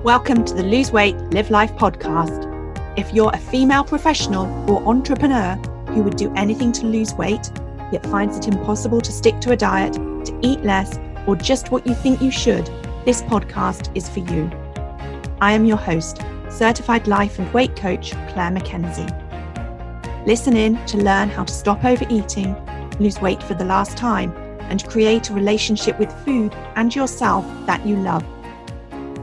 Welcome to the Lose Weight, Live Life podcast. If you're a female professional or entrepreneur who would do anything to lose weight, yet finds it impossible to stick to a diet, to eat less, or just what you think you should, this podcast is for you. I am your host, certified life and weight coach, Clair MACKENZIE. Listen in to learn how to stop overeating, lose weight for the last time, and create a relationship with food and yourself that you love,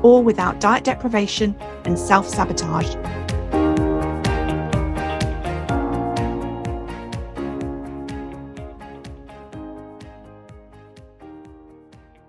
all without diet deprivation and self-sabotage.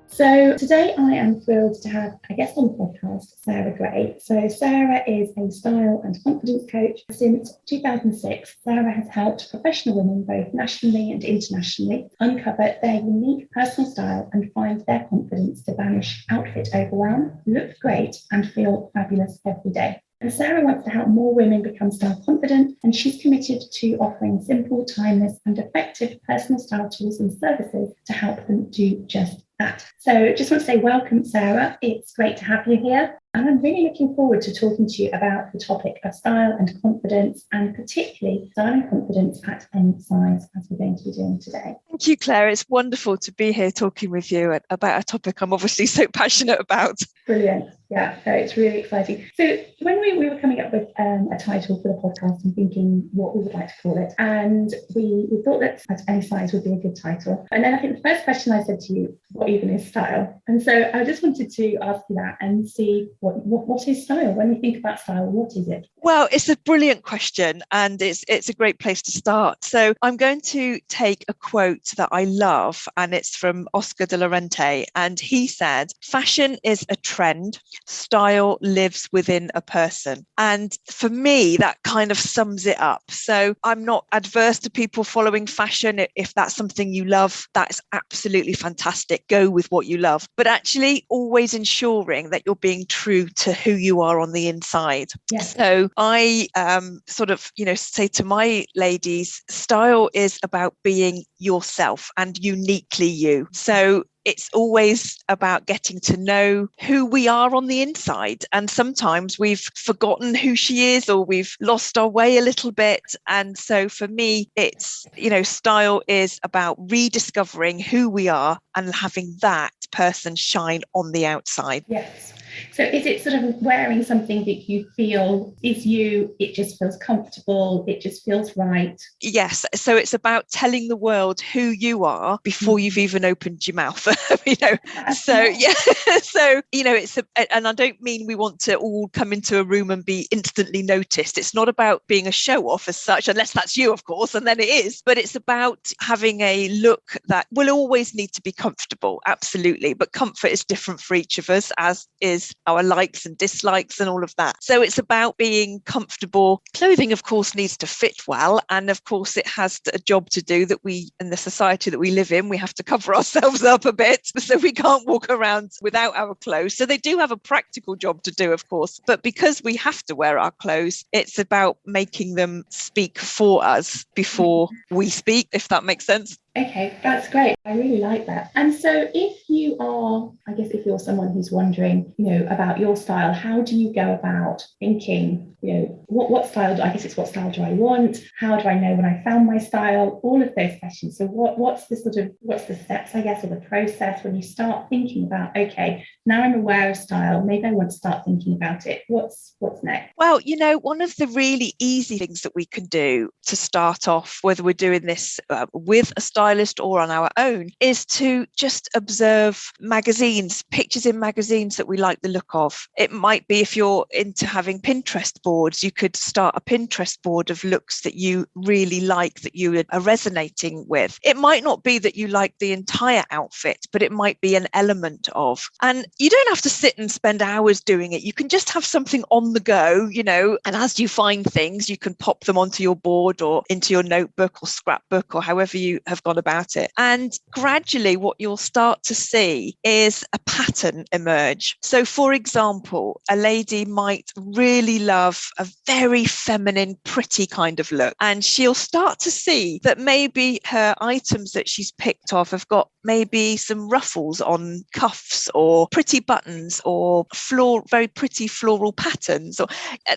So today I am thrilled to have a guest on the podcast, Sarah Gray. So Sarah is a style and confidence coach. Since 2006, Sarah has helped professional women, both nationally and internationally, uncover their unique personal style and find their confidence to banish outfit overwhelm, look great, and feel fabulous every day. And Sarah wants to help more women become style confident, and she's committed to offering simple, timeless, and effective personal style tools and services to help them do just that. So just want to say welcome, Sarah. It's great to have you here. And I'm really looking forward to talking to you about the topic of style and confidence, and particularly style and confidence at any size, as we're going to be doing today. Thank you, Claire. It's wonderful to be here talking with you about a topic I'm obviously so passionate about. Brilliant. Yeah, no, it's really exciting. So when we were coming up with a title for the podcast and thinking what we would like to call it, and we thought that at any size would be a good title. And then I think the first question I said to you, what even is style? And so I just wanted to ask you that and see what is style? When we think about style, what is it? Well, it's a brilliant question, and it's a great place to start. So I'm going to take a quote that I love, and it's from Oscar de la Renta, and he said, "Fashion is a trend, style lives within a person." And for me, that kind of sums it up. So I'm not adverse to people following fashion. If that's something you love, that's absolutely fantastic. Go with what you love, but actually always ensuring that you're being true to who you are on the inside. Yes. So I say to my ladies, style is about being yourself and uniquely you. So it's always about getting to know who we are on the inside. And sometimes we've forgotten who she is, or we've lost our way a little bit. And so for me, it's, style is about rediscovering who we are and having that person shine on the outside. Yes. So is it sort of wearing something that you feel is you, it just feels comfortable, it just feels right? Yes. So it's about telling the world who you are before you've even opened your mouth, So, yeah. So, and I don't mean we want to all come into a room and be instantly noticed. It's not about being a show off as such, unless that's you, of course, and then it is. But it's about having a look that will always need to be comfortable. Absolutely. But comfort is different for each of us, as is our likes and dislikes and all of that. So it's about being comfortable. Clothing, of course, needs to fit well. And of course, it has a job to do that we, in the society that we live in, we have to cover ourselves up a bit. So we can't walk around without our clothes. So they do have a practical job to do, of course. But because we have to wear our clothes, it's about making them speak for us before we speak, if that makes sense. Okay, that's great. I really like that. And so if you're someone who's wondering, about your style, how do you go about thinking, what style do I want? How do I know when I found my style? All of those questions. So what's the steps, I guess, or the process when you start thinking about, okay, now I'm aware of style, maybe I want to start thinking about it. What's next? Well, one of the really easy things that we can do to start off, whether we're doing this with a stylist or on our own, is to just observe magazines, pictures in magazines that we like the look of. It might be, if you're into having Pinterest boards, you could start a Pinterest board of looks that you really like, that you are resonating with. It might not be that you like the entire outfit, but it might be an element of. And you don't have to sit and spend hours doing it. You can just have something on the go, and as you find things, you can pop them onto your board or into your notebook or scrapbook or however you have gone on about it. And gradually what you'll start to see is a pattern emerge. So for example, a lady might really love a very feminine, pretty kind of look, and she'll start to see that maybe her items that she's picked off have got maybe some ruffles on cuffs or pretty buttons or very pretty floral patterns. Or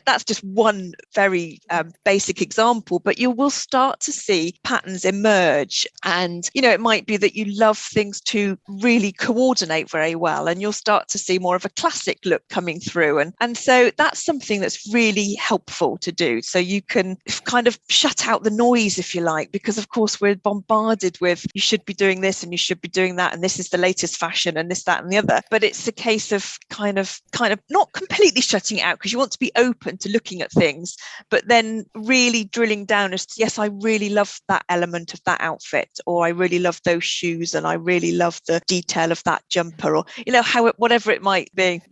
that's just one very basic example, but you will start to see patterns emerge. And, you know, it might be that you love things to really coordinate very well, and you'll start to see more of a classic look coming through. And so that's something that's really helpful to do. So you can kind of shut out the noise, if you like, because of course we're bombarded with, you should be doing this and you should be doing that, and this is the latest fashion and this, that and the other. But it's a case of kind of not completely shutting it out, because you want to be open to looking at things, but then really drilling down as to, yes, I really love that element of that outfit, or I really love those shoes, and I really love the detail of that jumper, or, you know, whatever it might be.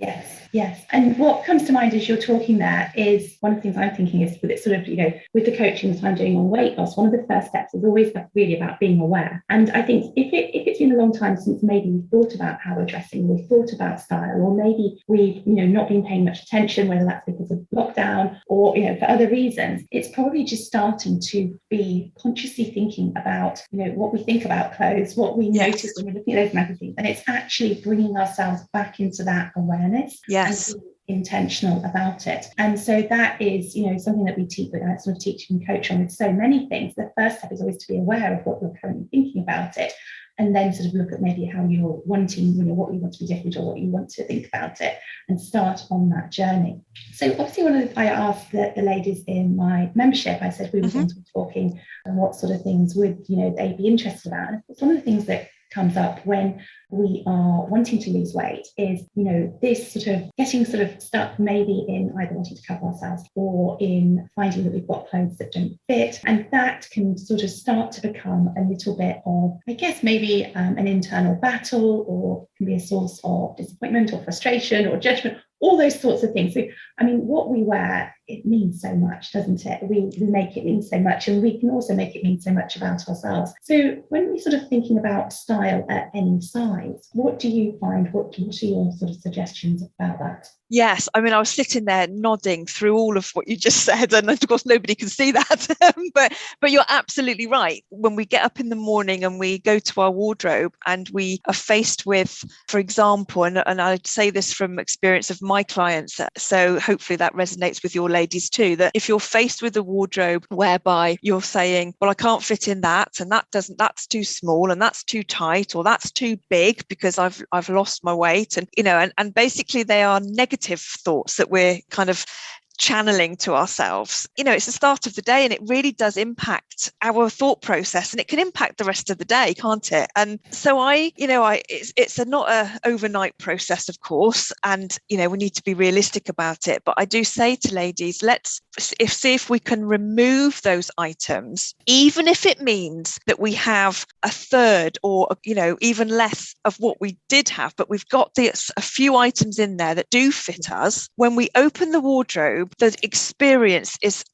Yes. And what comes to mind as you're talking there is, one of the things I'm thinking is, with it sort of, you know, with the coaching that I'm doing on weight loss, one of the first steps is always really about being aware. And I think if it's been a long time since maybe we've thought about how we're dressing, we've thought about style, or maybe we've, you know, not been paying much attention, whether that's because of lockdown or, you know, for other reasons, it's probably just starting to be consciously thinking about, you know, what we think about clothes, what we notice when we're looking at those magazines, and it's actually bringing ourselves back into that awareness. Yes. And being intentional about it. And so that is, you know, something that we teach, sort of teach and coach on with so many things. The first step is always to be aware of what you're currently thinking about it, and then sort of look at maybe how you're wanting, you know, what you want to be different, or what you want to think about it, and start on that journey. So obviously I asked the ladies in my membership, I said we were going to be talking, and what sort of things would, you know, they be interested about. And one of the things that comes up when we are wanting to lose weight is, you know, this sort of getting sort of stuck maybe in either wanting to cover ourselves, or in finding that we've got clothes that don't fit. And that can sort of start to become a little bit of, I guess, maybe an internal battle, or can be a source of disappointment or frustration or judgment, all those sorts of things. So, I mean, what we wear, it means so much, doesn't it? We make it mean so much, and we can also make it mean so much about ourselves. So when we're sort of thinking about style at any size, what do you find? What are your sort of suggestions about that? Yes, I mean, I was sitting there nodding through all of what you just said, and of course nobody can see that, but you're absolutely right. When we get up in the morning and we go to our wardrobe and we are faced with, for example, and I'd say this from experience of my clients, so hopefully that resonates with your ladies too, that if you're faced with a wardrobe whereby you're saying, well, I can't fit in that, and that's too small, and that's too tight, or that's too big because I've lost my weight, and, you know, and basically they are negative thoughts that we're kind of channeling to ourselves. You know, it's the start of the day, and it really does impact our thought process, and it can impact the rest of the day, can't it? And so it's not a overnight process, of course, and, you know, we need to be realistic about it. But I do say to ladies, let's see if we can remove those items, even if it means that we have a third, or, you know, even less of what we did have, but we've got a few items in there that do fit us. When we open the wardrobe, the experience is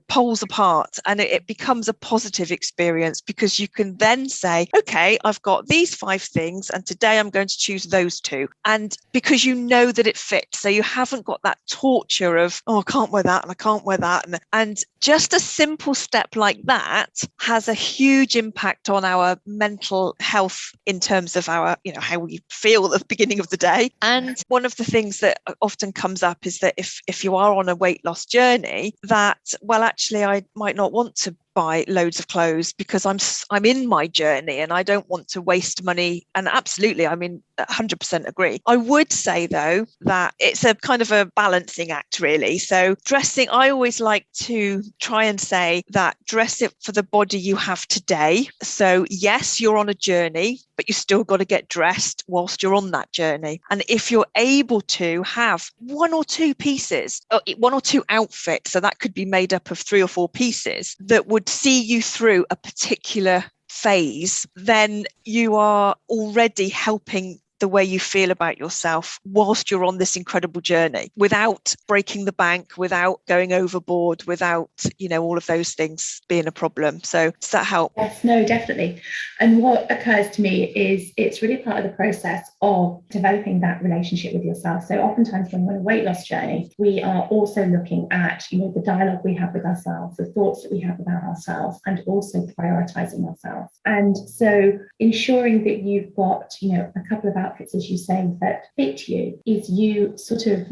poles apart, and it becomes a positive experience, because you can then say, okay, I've got these 5 things, and today I'm going to choose those 2. And because you know that it fits, so you haven't got that torture of, oh, I can't wear that and I can't wear that. And just a simple step like that has a huge impact on our mental health in terms of our, you know, how we feel at the beginning of the day. And one of the things that often comes up is that if you are on a weight loss journey, that, well, actually, I might not want to buy loads of clothes because I'm in my journey and I don't want to waste money. And absolutely, I mean, 100% agree. I would say, though, that it's a kind of a balancing act, really. So dressing, I always like to try and say that dress it for the body you have today. So yes, you're on a journey, but you still got to get dressed whilst you're on that journey. And if you're able to have 1 or 2 pieces, 1 or 2 outfits, so that could be made up of 3 or 4 pieces that would see you through a particular phase, then you are already helping the way you feel about yourself whilst you're on this incredible journey, without breaking the bank, without going overboard, without, all of those things being a problem. So does that help? Yes, no, definitely. And what occurs to me is it's really part of the process of developing that relationship with yourself. So oftentimes when we're on a weight loss journey, we are also looking at, the dialogue we have with ourselves, the thoughts that we have about ourselves, and also prioritizing ourselves. And so ensuring that you've got, a couple of outfits, as you say, that fit you, is you sort of,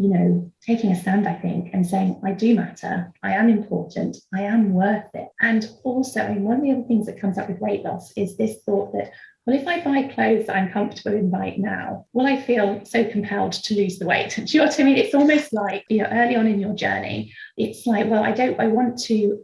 taking a stand, I think, and saying, I do matter, I am important, I am worth it. And also, one of the other things that comes up with weight loss is this thought that, well, if I buy clothes that I'm comfortable in right now, will I feel so compelled to lose the weight? Do you know what I mean? It's almost like, early on in your journey, it's like, well, I want to,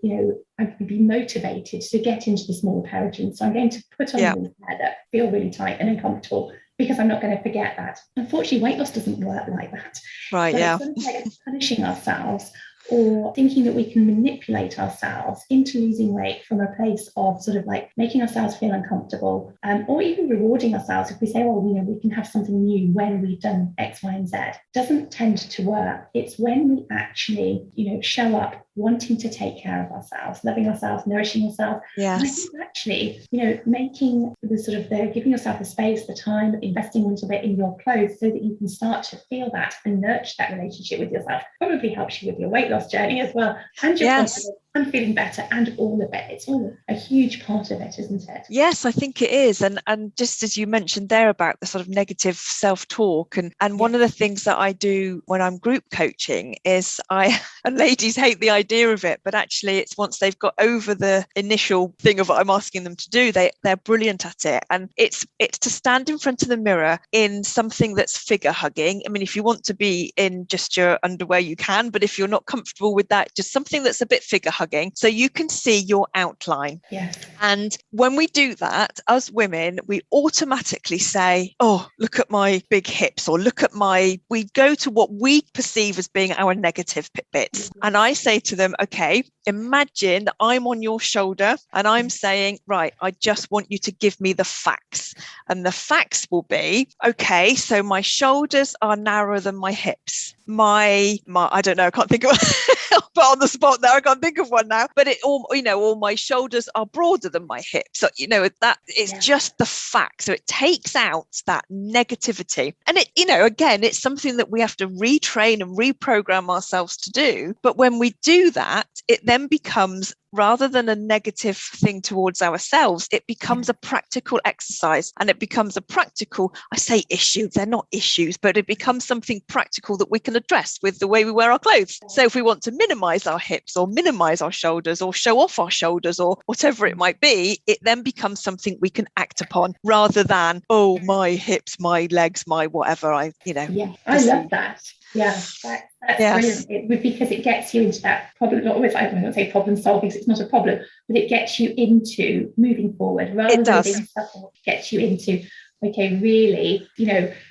be motivated to get into the smaller pair of jeans. So I'm going to put on these pair that feel really tight and uncomfortable, because I'm not going to forget that. Unfortunately, weight loss doesn't work like that. Right, so yeah. It's sort of like punishing ourselves, or thinking that we can manipulate ourselves into losing weight from a place of sort of like making ourselves feel uncomfortable, or even rewarding ourselves if we say, oh, we can have something new when we've done X, Y, and Z. Doesn't tend to work. It's when we actually, show up wanting to take care of ourselves, loving ourselves, nourishing ourselves. Yes. And I think actually, making the sort of giving yourself the space, the time, investing a little bit in your clothes so that you can start to feel that and nurture that relationship with yourself probably helps you with your weight loss journey as well, and your confidence and feeling better, and all of it. It's all a huge part of it, isn't it? Yes, I think it is. And just as you mentioned there about the sort of negative self-talk, and one of the things that I do when I'm group coaching is and ladies hate the idea of it, but actually it's once they've got over the initial thing of what I'm asking them to do, they're brilliant at it. And it's to stand in front of the mirror in something that's figure hugging. I mean, if you want to be in just your underwear, you can, but if you're not comfortable with that, just something that's a bit figure hugging, so you can see your outline. Yes. And when we do that, as women, we automatically say, oh, look at my big hips, or look at we go to what we perceive as being our negative bits. Mm-hmm. And I say to them, okay, imagine that I'm on your shoulder and I'm saying, right, I just want you to give me the facts. And the facts will be, okay, so my shoulders are narrower than my hips. My I don't know, I can't think of but on the spot now, I can't think of one now, but all my shoulders are broader than my hips. So, that it's just the fact. So it takes out that negativity. And it, again, it's something that we have to retrain and reprogram ourselves to do. But when we do that, it then becomes, rather than a negative thing towards ourselves, it becomes a practical exercise, and it becomes a practical, I say issue, they're not issues, but it becomes something practical that we can address with the way we wear our clothes. So if we want to minimize our hips or minimize our shoulders or show off our shoulders or whatever it might be, it then becomes something we can act upon, rather than, oh, my hips, my legs, my whatever, I love that. Yeah, that's brilliant. Because it gets you into that problem. Not always, I don't say problem solving, because it's not a problem, but it gets you into moving forward rather than being stuck. It gets you into, okay, really,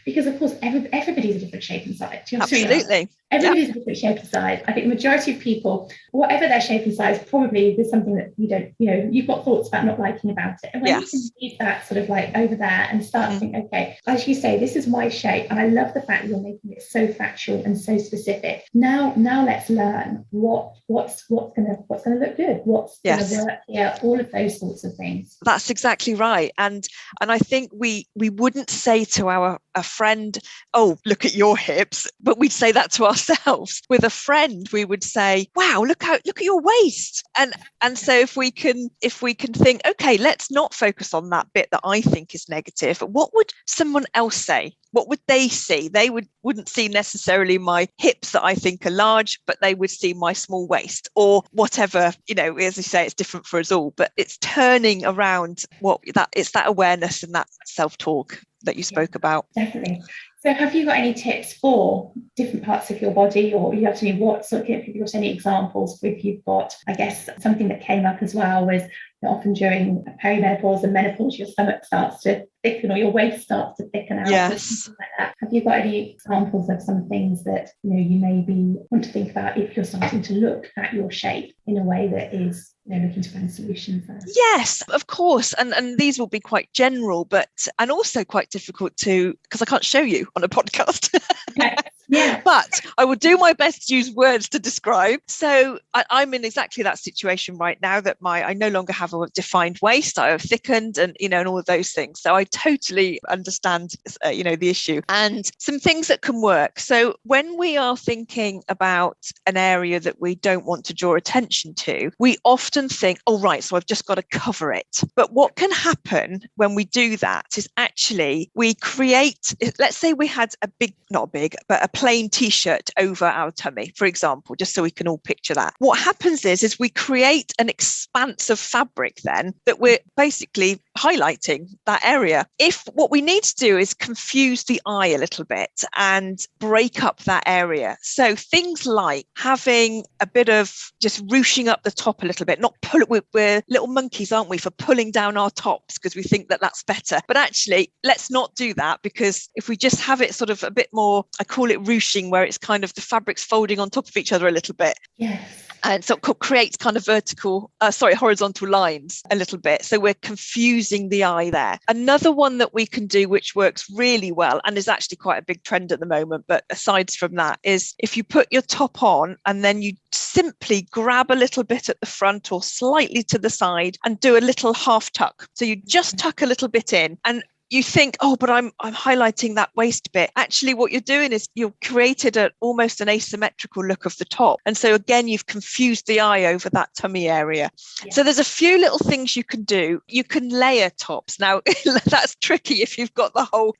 because of course everybody's a different shape and size. Absolutely. Everybody's a different shape and size. I think the majority of people, whatever their shape and size, probably there's something that you don't, you've got thoughts about not liking about it. And when you can leave that sort of like over there and start to think, okay, as you say, this is my shape. And I love the fact that you're making it so factual and so specific. Now let's learn what's gonna look good, what's gonna work here, all of those sorts of things. That's exactly right. And I think we wouldn't say to a friend, oh, look at your hips, but we'd say that to ourselves. With a friend, we would say, wow, look at your waist. And so if we can think, okay, let's not focus on that bit that I think is negative. What would someone else say? What would they see? They wouldn't see necessarily my hips that I think are large, but they would see my small waist or whatever, as you say, it's different for us all, but it's turning around it's that awareness and that self-talk that you spoke about. Definitely. So have you got any tips for different parts of your body, or you have to know have you got any examples if you've got, I guess, something that came up as well was often during perimenopause and menopause, your stomach starts to thicken or your waist starts to thicken out. Yes. Like that. Have you got any examples of some things that you maybe want to think about if you're starting to look at your shape in a way that is looking to find solutions there. Yes, of course. And these will be quite general, and also quite difficult because I can't show you on a podcast. Okay. Yeah. But I will do my best to use words to describe. So I'm in exactly that situation right now, that I no longer have a defined waist. I have thickened and all of those things. So I totally understand, the issue, and some things that can work. So when we are thinking about an area that we don't want to draw attention to, we often think, oh, right, so I've just got to cover it. But what can happen when we do that is actually we create, let's say we had not big, but a plain t-shirt over our tummy, for example, just so we can all picture that. What happens is we create an expanse of fabric then that we're basically highlighting that area. If what we need to do is confuse the eye a little bit and break up that area. So things like having a bit of just ruching up the top a little bit, not pull it. We're little monkeys, aren't we, for pulling down our tops because we think that that's better. But actually, let's not do that, because if we just have it sort of a bit more, I call it ruching, where it's kind of the fabrics folding on top of each other a little bit. Yes. And so it creates kind of horizontal lines a little bit. So we're confusing the eye there. Another one that we can do, which works really well and is actually quite a big trend at the moment, but aside from that, is if you put your top on and then you simply grab a little bit at the front or slightly to the side and do a little half tuck. So you just tuck a little bit in, and you think, oh, but I'm highlighting that waist bit. Actually, what you're doing is you've created almost an asymmetrical look of the top. And so again, you've confused the eye over that tummy area. Yeah. So there's a few little things you can do. You can layer tops. Now, that's tricky if you've got the whole,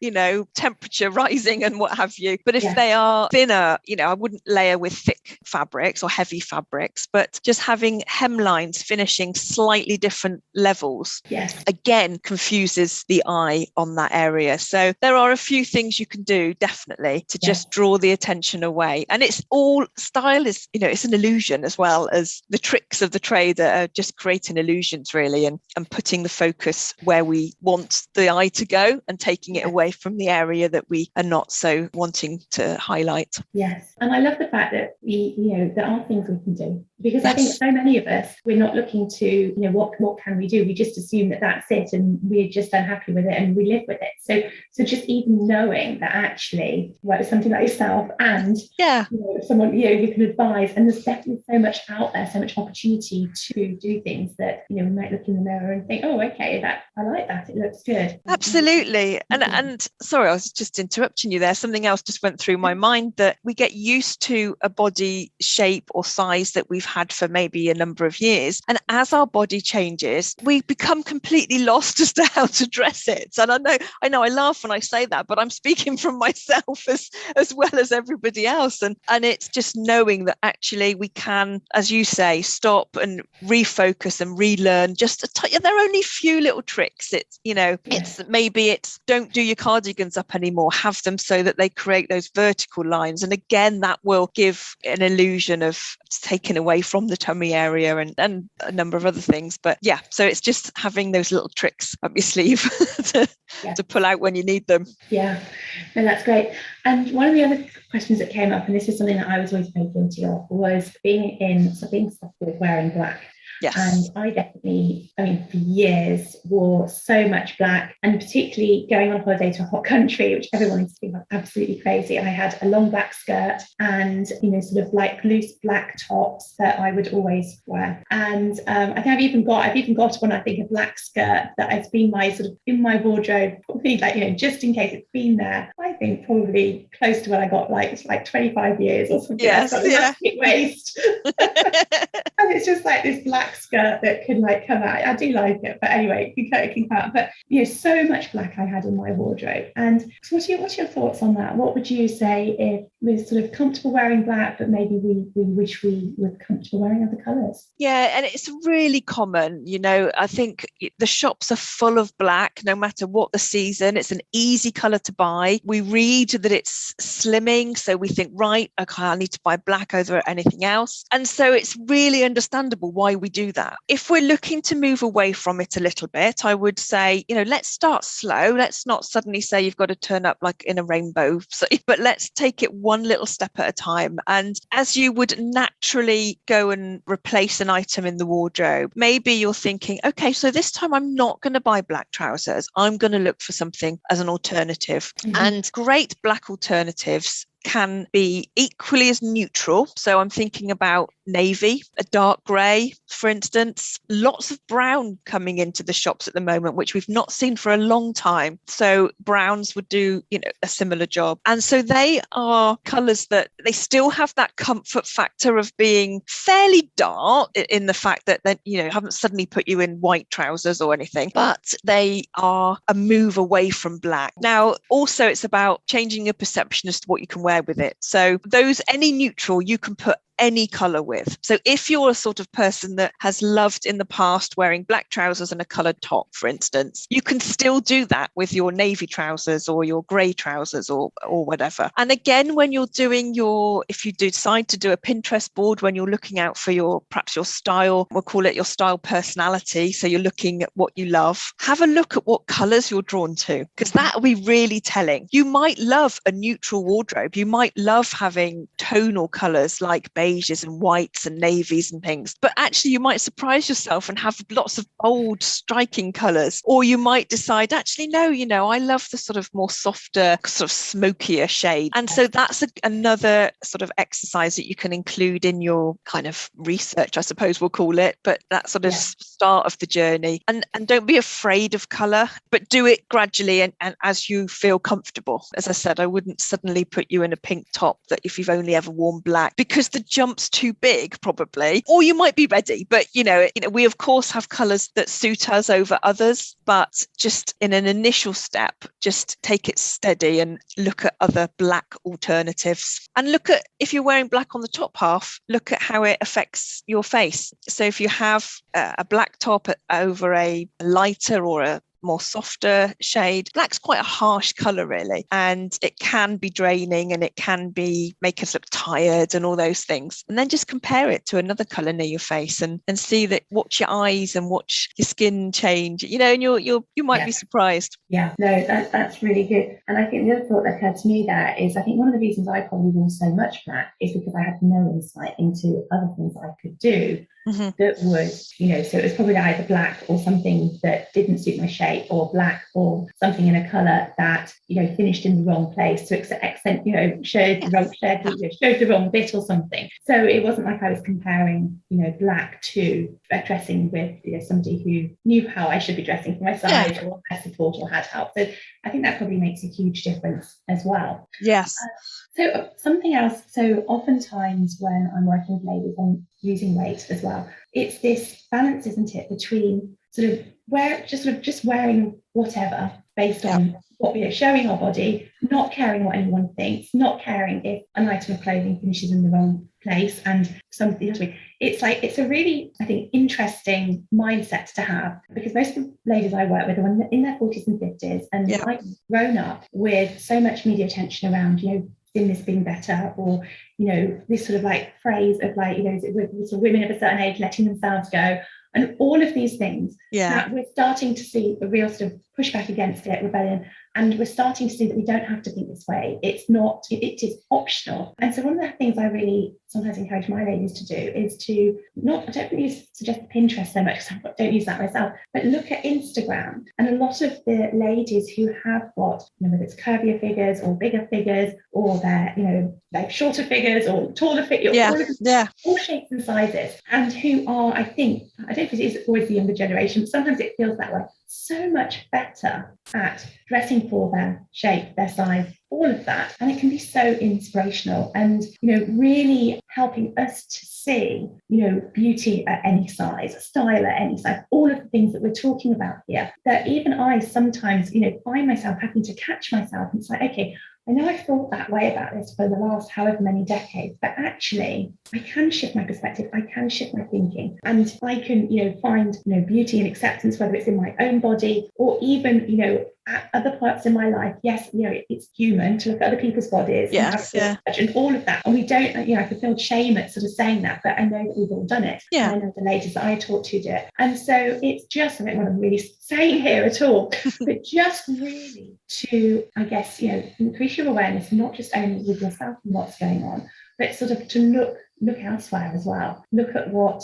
temperature rising and what have you. But if they are thinner, I wouldn't layer with thick fabrics or heavy fabrics, but just having hemlines finishing slightly different levels, again, confuses the eye on that area. So there are a few things you can do, definitely, to just draw the attention away. And it's all, style is, it's an illusion, as well as the tricks of the trade that are just creating illusions, really, and putting the focus where we want the eye to go and taking it away from the area that we are not so wanting to highlight. Yes. And I love the fact that there are things we can do, because I think so many of us, we're not looking to, what can we do? We just assume that that's it, and we're just unhappy with it and we live with it. So just even knowing that actually, something like yourself and someone you can advise, and there's definitely so much out there, so much opportunity to do things that we might look in the mirror and think, oh, okay, that I like that, it looks good. Absolutely. And sorry, I was just interrupting you there. Something else just went through my mind, that we get used to a body shape or size that we've had for maybe a number of years, and as our body changes, we become completely lost as to how to dress it. And I know I laugh when I say that, but I'm speaking from myself as well as everybody else. And it's just knowing that actually we can, as you say, stop and refocus and relearn. There are only a few little tricks. It's don't do your cardigans up anymore. Have them so that they create those vertical lines. And again, that will give an illusion of taken away from the tummy area and a number of other things. But so it's just having those little tricks up your sleeve to pull out when you need them. Yeah, no, that's great. And one of the other questions that came up, and this is something that I was always very guilty of, was being stuck with wearing black. Yes. And I definitely, for years, wore so much black, and particularly going on holiday to a hot country, which everyone used to think was absolutely crazy. I had a long black skirt and, sort of like loose black tops that I would always wear. And I think I've even got one, I think, a black skirt that has been in my wardrobe, probably just in case it's been there. I think probably close to when I got it's like 25 years or something. Yes, I've got a massive waist. And it's just like this black skirt that can come out. I do like it, but anyway, it can come out. But so much black I had in my wardrobe. And so what's your thoughts on that? What would you say if we're sort of comfortable wearing black, but maybe we wish we were comfortable wearing other colours? Yeah, and it's really common. I think the shops are full of black, no matter what the season. It's an easy colour to buy. We read that it's slimming, so we think, right, okay, I need to buy black over anything else. And so it's really understandable understandable why we do that. If we're looking to move away from it a little bit, I would say, let's start slow. Let's not suddenly say you've got to turn up like in a rainbow, but let's take it one little step at a time. And as you would naturally go and replace an item in the wardrobe, maybe you're thinking, okay, so this time I'm not going to buy black trousers. I'm going to look for something as an alternative. And great black alternatives can be equally as neutral. So I'm thinking about navy, a dark grey, for instance. Lots of brown coming into the shops at the moment, which we've not seen for a long time. So browns would do, a similar job. And so they are colours that they still have that comfort factor of being fairly dark in the fact that they, haven't suddenly put you in white trousers or anything, but they are a move away from black. Now, also it's about changing your perception as to what you can wear with it. So any neutral you can put any colour with. So if you're a sort of person that has loved in the past wearing black trousers and a coloured top, for instance, you can still do that with your navy trousers or your grey trousers or whatever. And again, when you're doing if you decide to do a Pinterest board, when you're looking out for perhaps your style, we'll call it your style personality. So you're looking at what you love, have a look at what colours you're drawn to, because that will be really telling. You might love a neutral wardrobe. You might love having tonal colours like beiges and whites and navies and things, but actually you might surprise yourself and have lots of bold, striking colours. Or you might decide, actually, no, I love the sort of more softer, sort of smokier shade. And so that's another sort of exercise that you can include in your kind of research, I suppose we'll call it, but that sort of start of the journey. And don't be afraid of colour, but do it gradually and as you feel comfortable. As I said, I wouldn't suddenly put you in a pink top that if you've only ever worn black, because the jump's too big probably, or you might be ready, but we of course have colours that suit us over others, but just in an initial step, just take it steady and look at other black alternatives, and look at, if you're wearing black on the top half, look at how it affects your face. So if you have a black top over a lighter or a more softer shade, black's quite a harsh colour really, and it can be draining and it can make us look tired and all those things. And then just compare it to another colour near your face and see that, watch your eyes and watch your skin change, and you might be surprised. No, that's really good. And I think the other thought that occurred to me there is, I think one of the reasons I probably wore so much black is because I had no insight into other things I could do that would, so it was probably either black or something that didn't suit my shape, or black or something in a colour that, finished in the wrong place to accent, showed the wrong bit or something. So it wasn't like I was comparing, black to dressing with, somebody who knew how I should be dressing for my size or had support or had help. So I think that probably makes a huge difference as well. Yes. So something else, so oftentimes when I'm working with ladies on losing weight as well, it's this balance, isn't it, between just wearing whatever based on what we are showing our body, not caring what anyone thinks, not caring if an item of clothing finishes in the wrong place and something else. It's a really, I think, interesting mindset to have, because most of the ladies I work with are in their 40s and 50s, and I've grown up with so much media attention around, this being better, or this sort of like phrase of like, with sort of women of a certain age letting themselves go, and all of these things that we're starting to see a real sort of pushback against it, rebellion, and we're starting to see that we don't have to think this way. It is optional. And so one of the things I really sometimes encourage my ladies to do is to I don't really suggest Pinterest so much, because I don't use that myself, but look at Instagram. And a lot of the ladies who have got, whether it's curvier figures or bigger figures, or they're shorter figures or taller figures, all shapes and sizes, and who are, I don't know if it is always the younger generation, but sometimes it feels that way, so much better at dressing for their shape, their size, all of that. And it can be so inspirational and, really helping us to see, beauty at any size, style at any size, all of the things that we're talking about here, that even I sometimes, find myself having to catch myself and say, okay, I know I've thought that way about this for the last however many decades, but actually I can shift my perspective, I can shift my thinking, and I can, find, beauty and acceptance, whether it's in my own body or even, at other parts in my life, yes, it's human to look at other people's bodies and have and all of that. And we don't, I can feel shame at sort of saying that, but I know that we've all done it. Yeah. And I know the ladies that I talk to do it. And so it's just, I don't know what I'm really saying here at all, but just really to, I guess, increase your awareness, not just only with yourself and what's going on, but sort of to look elsewhere as well. Look at what,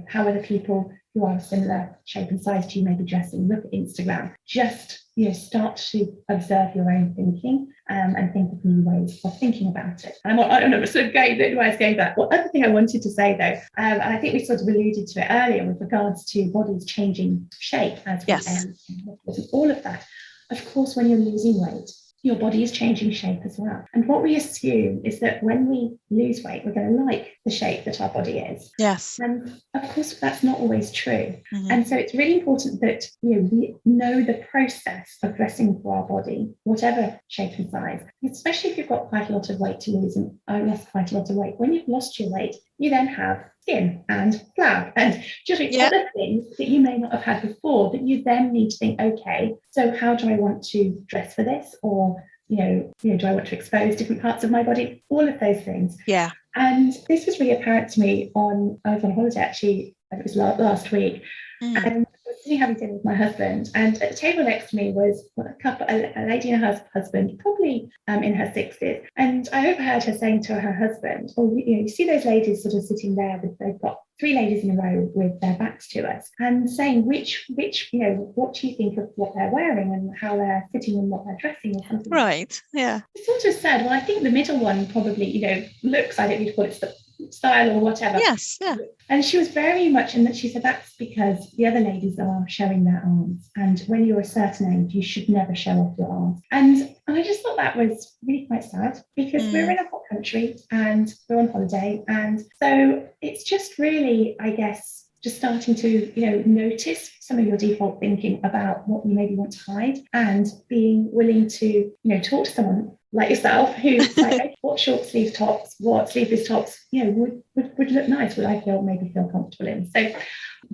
how other people who are a similar shape and size to you may be dressing. Look at Instagram. Just, start to observe your own thinking and think of new ways of thinking about it. And I don't know, sort of going back. Well, other thing I wanted to say though, and I think we sort of alluded to it earlier with regards to bodies changing shape as we age, all of that. Of course, when you're losing weight, your body is changing shape as well. And what we assume is that when we lose weight, we're going to like the shape that our body is. Yes. And of course, that's not always true. Mm-hmm. And so it's really important that we know the process of dressing for our body, whatever shape and size, especially if you've got quite a lot of weight to lose and lost quite a lot of weight. When you've lost your weight, you then have skin and flab and just other things that you may not have had before that you then need to think, okay, so how do I want to dress for this? Or, do I want to expose different parts of my body? All of those things. Yeah. And this was really apparent to me I was on holiday actually, it was last week, and I was sitting having dinner with my husband, and at the table next to me was a lady and her husband, probably in her 60s, and I overheard her saying to her husband, you see those ladies sort of sitting there, they've got 3 ladies in a row with their backs to us, and saying which what do you think of what they're wearing and how they're fitting and what they're dressing or something. Right. Yeah. I sort of said, well, I think the middle one probably, looks, I don't need to call it style or whatever. Yes. Yeah. And she was very much in that she said that's because the other ladies are showing their arms, and when you're a certain age you should never show off your arms. And I just thought that was really quite sad, because we're in a hot country and we're on holiday, and so it's just really, I guess, just starting to notice some of your default thinking about what you maybe want to hide, and being willing to talk to someone like yourself who's like, what short sleeve tops, what sleeveless tops would look nice, would I maybe feel comfortable in. So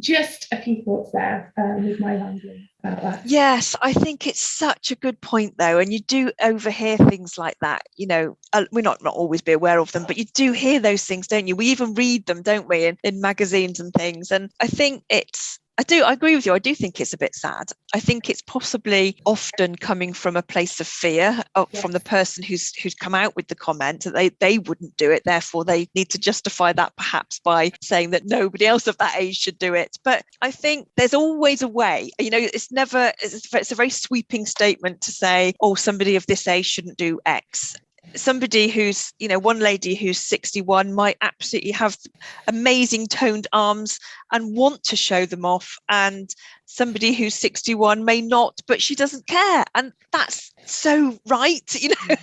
just a few thoughts there with my wrangling about that. Yes, I think it's such a good point though, and you do overhear things like that. We're not always be aware of them, but you do hear those things, don't you? We even read them, don't we, in magazines and things. And I think I agree with you. I do think it's a bit sad. I think it's possibly often coming from a place of fear from the person who's come out with the comment that they wouldn't do it. Therefore, they need to justify that perhaps by saying that nobody else of that age should do it. But I think there's always a way. It's a very sweeping statement to say, oh, somebody of this age shouldn't do X. Somebody who's, one lady who's 61 might absolutely have amazing toned arms and want to show them off. And somebody who's 61 may not, but she doesn't care. And that's so right.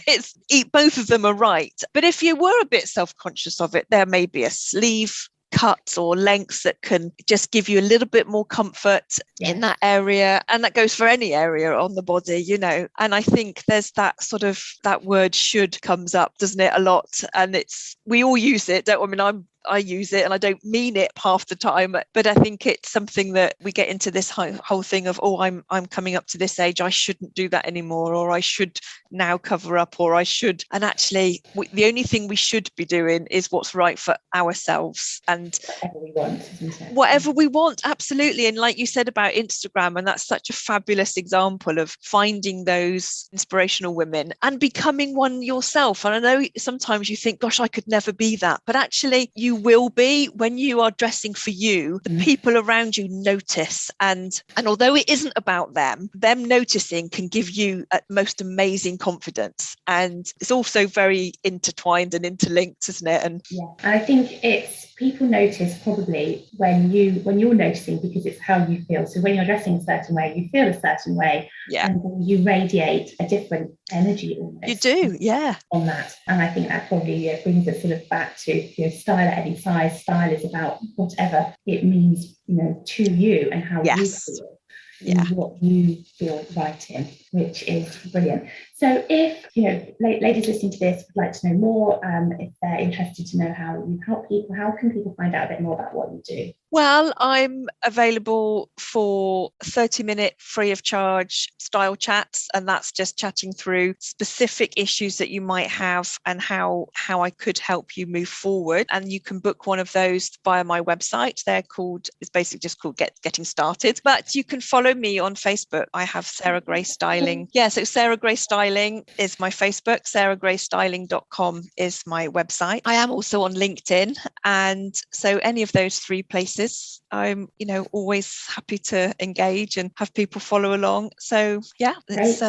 It's both of them are right. But if you were a bit self-conscious of it, there may be a sleeve cuts or lengths that can just give you a little bit more comfort in that area, and that goes for any area on the body, and I think there's that sort of that word should comes up, doesn't it, a lot, and we all use it, I use it and I don't mean it half the time, but I think it's something that we get into this whole thing of, oh, I'm coming up to this age, I shouldn't do that anymore, or I should now cover up, or I should. And actually, the only thing we should be doing is what's right for ourselves and whatever we want, isn't it? Whatever we want, absolutely. And like you said about Instagram, and that's such a fabulous example of finding those inspirational women and becoming one yourself. And I know sometimes you think, gosh, I could never be that, but actually you will be when you are dressing for you. The people around you notice, and although it isn't about them noticing can give you a most amazing confidence, and it's also very intertwined and interlinked, isn't it? And I think it's people notice probably when you're noticing, because it's how you feel. So when you're dressing a certain way, you feel a certain way, and then you radiate a different energy almost. You do, on that. And I think that probably brings us sort of back to style at any size. Style is about whatever it means, to you, and how you feel. What you feel right in, which is brilliant. So if ladies listening to this would like to know more, if they're interested to know how you help people, how can people find out a bit more about what you do? Well, I'm available for 30-minute free of charge style chats, and that's just chatting through specific issues that you might have and how I could help you move forward. And you can book one of those via my website. It's basically just called Getting Started. But you can follow me on Facebook. I have Sarah Gray Styling. Yeah, so Sarah Gray Styling is my Facebook. sarahgraystyling.com is my website. I am also on LinkedIn, and so any of those three places, I'm, always happy to engage and have people follow along. So yeah, that's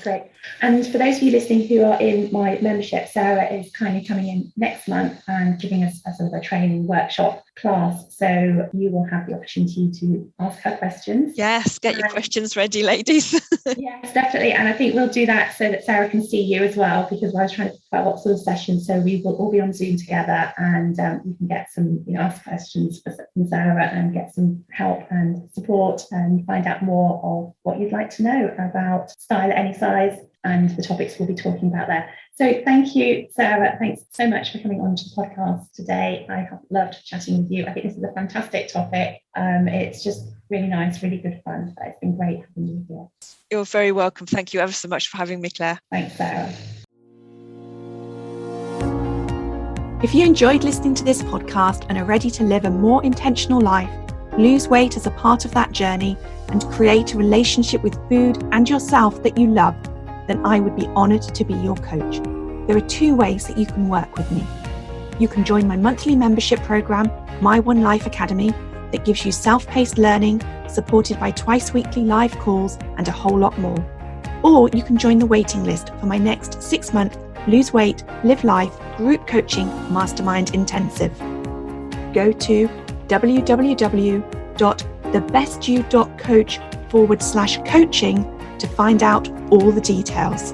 great. And for those of you listening who are in my membership, Sarah is kindly coming in next month and giving us a sort of a training workshop class. So you will have the opportunity to ask her questions. Yes, get your questions ready, ladies. Yes, definitely. And I think we'll do that so that Sarah can see you as well, because I was trying to think about what sort of session. So we will all be on Zoom together, and you can get some, ask questions from Sarah and get some help and support and find out more of what you'd like to know about style at any size and the topics we'll be talking about there. So thank you, Sarah. Thanks so much for coming on to the podcast today. I have loved chatting with you. I think this is a fantastic topic. It's just really nice, really good fun. So it's been great having you here. You're very welcome. Thank you ever so much for having me, Claire. Thanks, Sarah. If you enjoyed listening to this podcast and are ready to live a more intentional life, lose weight as a part of that journey, and create a relationship with food and yourself that you love, then I would be honoured to be your coach. There are 2 ways that you can work with me. You can join my monthly membership program, My One Life Academy, that gives you self-paced learning, supported by twice-weekly live calls and a whole lot more. Or you can join the waiting list for my next 6-month Lose Weight, Live Life group coaching mastermind intensive. Go to www.thebestyou.coach/coaching to find out all the details.